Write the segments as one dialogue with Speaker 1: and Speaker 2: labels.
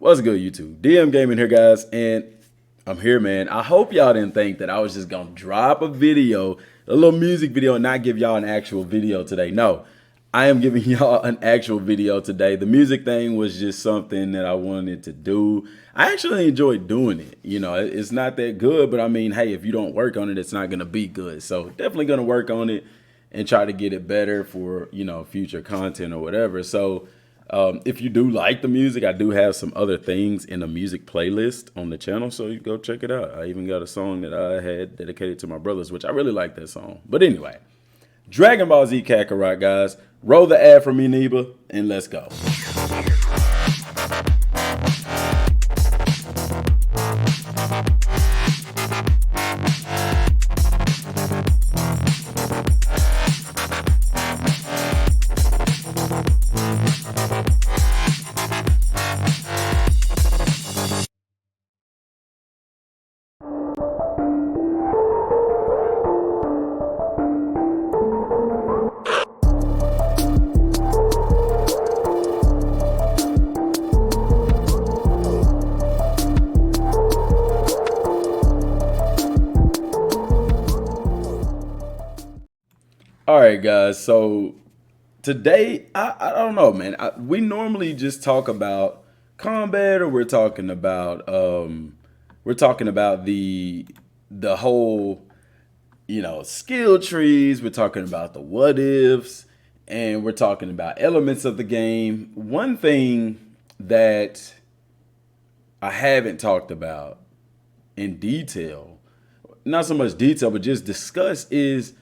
Speaker 1: What's good, YouTube? Dmgaming here, guys, and I'm here, man. I hope y'all didn't think that I was just gonna drop a video, a little music video, and not give y'all an actual video today. No, I am giving y'all an actual video today. The music thing was just something that I wanted to do. I actually enjoyed doing it. You know, it's not that good, but I mean, hey, if you don't work on it, it's not gonna be good. So definitely gonna work on it and try to get it better for, you know, future content or whatever. So if you do like the music, I do have some other things in a music playlist on the channel, so you go check it out. I even got a song that I had dedicated to my brothers, which I really like that song. But anyway, Dragon Ball Z Kaakrot, guys. Roll the ad for me, Neba, and let's go. All right, guys. So today, I don't know, man. We normally just talk about combat, or we're talking about the whole, you know, skill trees. We're talking about the what ifs, and we're talking about elements of the game. One thing that I haven't talked about in detail, not so much detail, but just discuss, is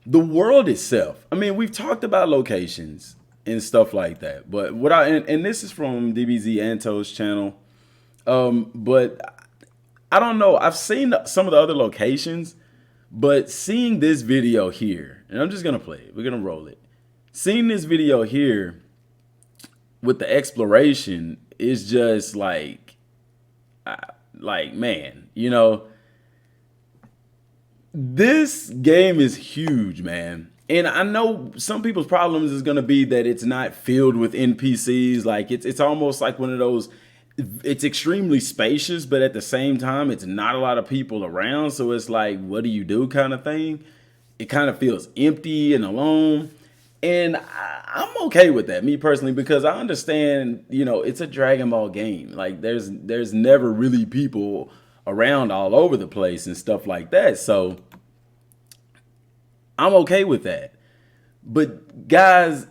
Speaker 1: the world itself. I mean, we've talked about locations and stuff like that, but what and this is from dbzkakarot's channel, but I don't know. I've seen some of the other locations, but seeing this video here, and I'm just gonna play it. We're gonna roll it. Seeing this video here with the exploration is just like man, you know. This game is huge, man. And I know some people's problems is going to be that it's not filled with NPCs. Like it's almost like one of those, it's extremely spacious, but at the same time, it's not a lot of people around. So it's like, what do you do kind of thing? It kind of feels empty and alone. And I'm okay with that, me personally, because I understand, you know, it's a Dragon Ball game. Like there's never really people around all over the place and stuff like that. So I'm okay with that. But guys,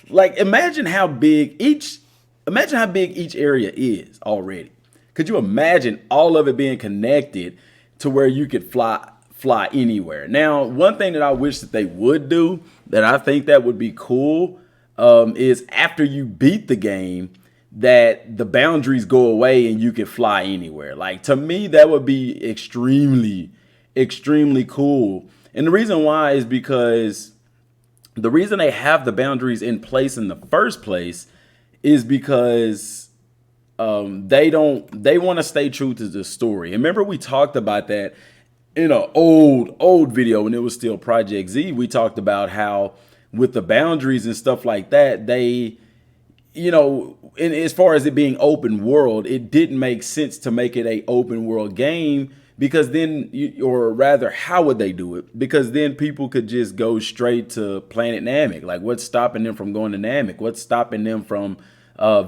Speaker 1: like imagine how big each area is already. Could you imagine all of it being connected to where you could fly anywhere? Now, one thing that I wish that they would do, that I think that would be cool, is after you beat the game, that the boundaries go away and you can fly anywhere. Like, to me, that would be extremely cool. And the reason why is because the reason they have the boundaries in place in the first place is because they want to stay true to the story. And remember, we talked about that in an old video when it was still Project Z. We talked about how with the boundaries and stuff like that, they, you know, and as far as it being open world, it didn't make sense to make it a open world game, because then, or rather, how would they do it? Because then people could just go straight to Planet Namek. Like, what's stopping them from going to Namek? What's stopping them from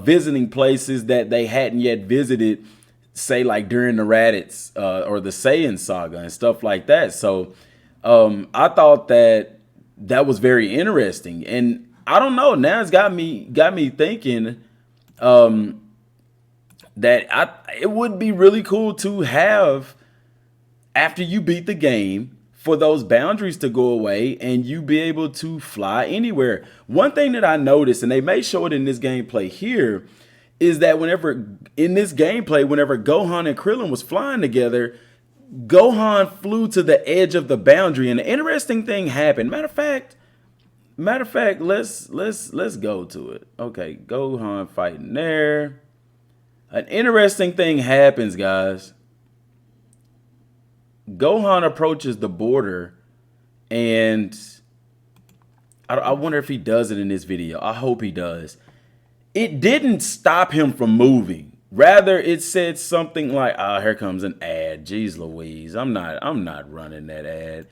Speaker 1: visiting places that they hadn't yet visited, say like during the Raditz or the Saiyan saga and stuff like that? So I thought that was very interesting. And I don't know, now it's got me thinking that it would be really cool to have, after you beat the game, for those boundaries to go away and you be able to fly anywhere. One thing that I noticed, and they may show it in this gameplay here, is that whenever Gohan and Krillin was flying together, Gohan flew to the edge of the boundary, and an interesting thing happened. Matter of fact, let's go to it. Okay, Gohan fighting there. An interesting thing happens, guys. Gohan approaches the border, and I wonder if he does it in this video. I hope he does. it didn't stop him from moving. Rather, it said something like, "Ah, here comes an ad. Jeez Louise, I'm not running that ad."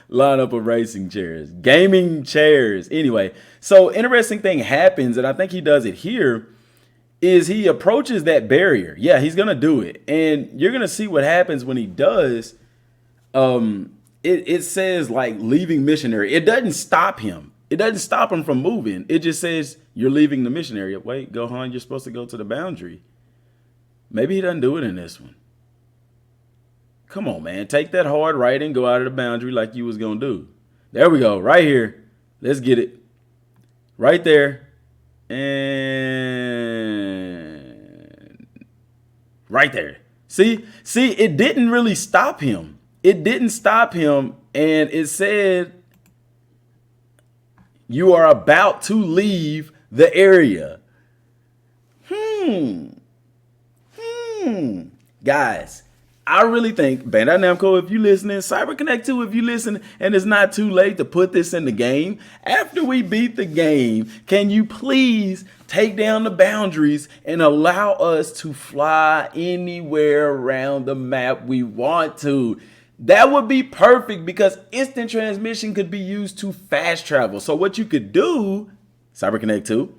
Speaker 1: Lineup of racing chairs, gaming chairs. Anyway, so interesting thing happens, and I think he does it here. Is he approaches that barrier? Yeah, he's gonna do it, and you're gonna see what happens when he does. It says like leaving missionary. It doesn't stop him. It doesn't stop him from moving. It just says you're leaving the mission area. Wait, Gohan, you're supposed to go to the boundary. Maybe he doesn't do it in this one. Come on, man. Take that hard right and go out of the boundary like you was going to do. There we go. Right here. Let's get it. Right there. And right there. See, it didn't really stop him. It didn't stop him. And it said, you are about to leave the area. Guys, I really think Bandai Namco, if you listening, CyberConnect 2, if you listen, and it's not too late to put this in the game, after we beat the game, can you please take down the boundaries and allow us to fly anywhere around the map we want to? That would be perfect because instant transmission could be used to fast travel. So what you could do, CyberConnect 2,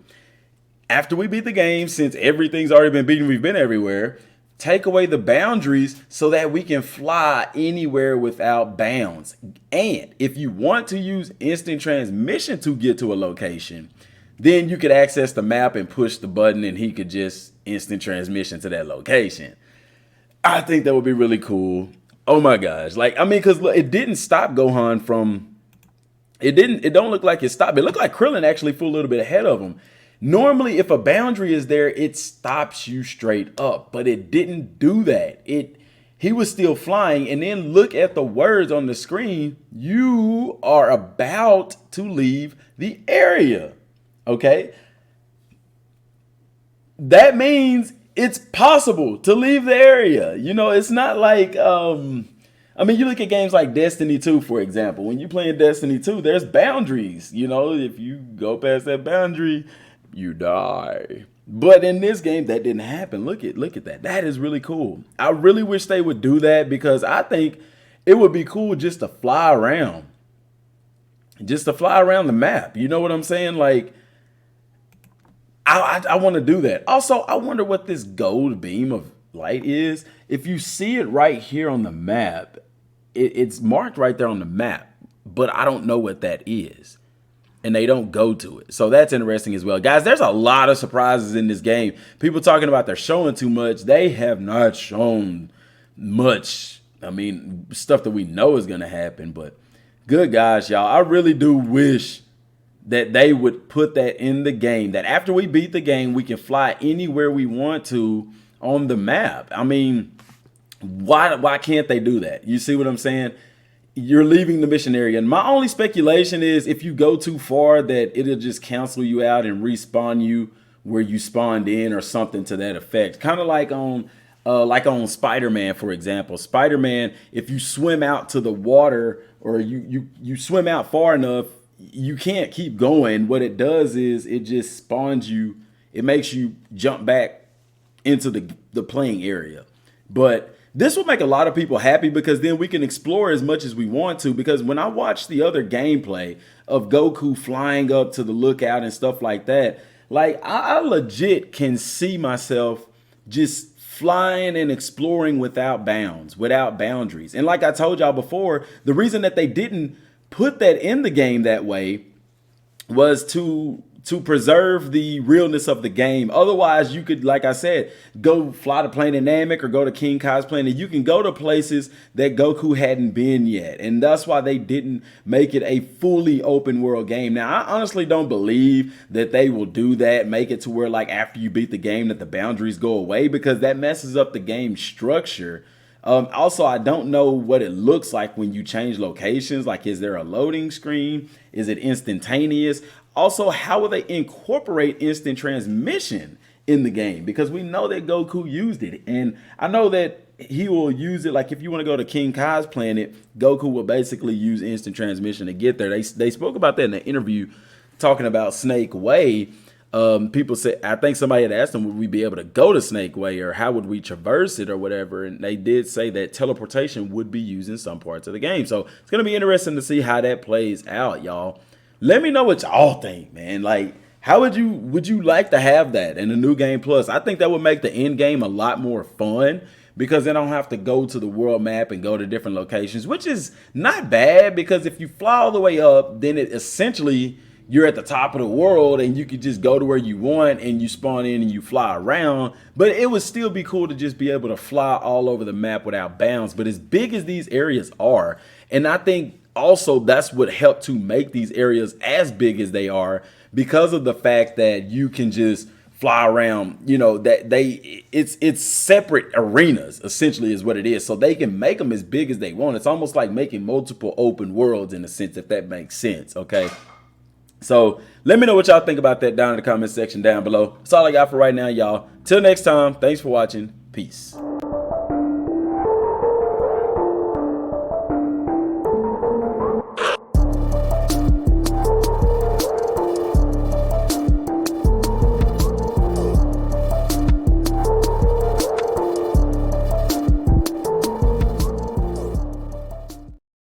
Speaker 1: after we beat the game, since everything's already been beaten, we've been everywhere, take away the boundaries so that we can fly anywhere without bounds. And if you want to use instant transmission to get to a location, then you could access the map and push the button and he could just instant transmission to that location. I think that would be really cool. Oh my gosh. Like, I mean, because it didn't stop Gohan from, it don't look like it stopped. It looked like Krillin actually flew a little bit ahead of him. Normally, if a boundary is there, it stops you straight up, but it didn't do that. He was still flying, and then look at the words on the screen. You are about to leave the area, okay? That means it's possible to leave the area. You know, it's not like, I mean, you look at games like Destiny 2, for example. When you're playing Destiny 2, there's boundaries. You know, if you go past that boundary, you die. But in this game, that didn't happen. Look at that. That is really cool. I really wish they would do that because I think it would be cool just to fly around. Just to fly around the map. You know what I'm saying? Like, I want to do that. Also, I wonder what this gold beam of light is. If you see it right here on the map, it's marked right there on the map, but I don't know what that is. And they don't go to it. So that's interesting as well. Guys, there's a lot of surprises in this game. People talking about they're showing too much. They have not shown much. I mean, stuff that we know is going to happen. But good gosh, y'all. I really do wish that they would put that in the game. That after we beat the game, we can fly anywhere we want to on the map. I mean, why can't they do that? You see what I'm saying? You're leaving the mission area. And my only speculation is if you go too far that it'll just cancel you out and respawn you where you spawned in or something to that effect. Kind of like on Spider-Man, for example. Spider-Man, if you swim out to the water or you swim out far enough, you can't keep going. What it does is it just spawns you. It makes you jump back into the playing area. But this will make a lot of people happy because then we can explore as much as we want to. Because when I watch the other gameplay of Goku flying up to the lookout and stuff like that, like I legit can see myself just flying and exploring without bounds, without boundaries. And like I told y'all before, the reason that they didn't put that in the game that way was to preserve the realness of the game. Otherwise, you could, like I said, go fly to Planet Namek or go to King Kai's planet. You can go to places that Goku hadn't been yet. And that's why they didn't make it a fully open world game. Now, I honestly don't believe that they will do that, make it to where like after you beat the game that the boundaries go away because that messes up the game structure. Also, I don't know what it looks like when you change locations. Like, is there a loading screen? Is it instantaneous? Also, how will they incorporate instant transmission in the game, because we know that Goku used it. And I know that he will use it. Like if you want to go to King Kai's planet, Goku will basically use instant transmission to get there. They spoke about that in the interview talking about Snake Way. People said, I think somebody had asked them, would we be able to go to Snake Way, or how would we traverse it or whatever? And they did say that teleportation would be used in some parts of the game. So it's going to be interesting to see how that plays out, y'all. Let me know what y'all think, man. Like, how would you like to have that in the new game plus? I think that would make the end game a lot more fun, because they don't have to go to the world map and go to different locations, which is not bad, because if you fly all the way up, then it essentially you're at the top of the world and you could just go to where you want and you spawn in and you fly around. But it would still be cool to just be able to fly all over the map without bounds. But as big as these areas are, and I think also that's what helped to make these areas as big as they are, because of the fact that you can just fly around, you know, that it's separate arenas essentially is what it is. So they can make them as big as they want. It's almost like making multiple open worlds in a sense, if that makes sense. Okay. So let me know what y'all think about that down in the comment section down below. That's all I got for right now, y'all. Till next time, thanks for watching. Peace.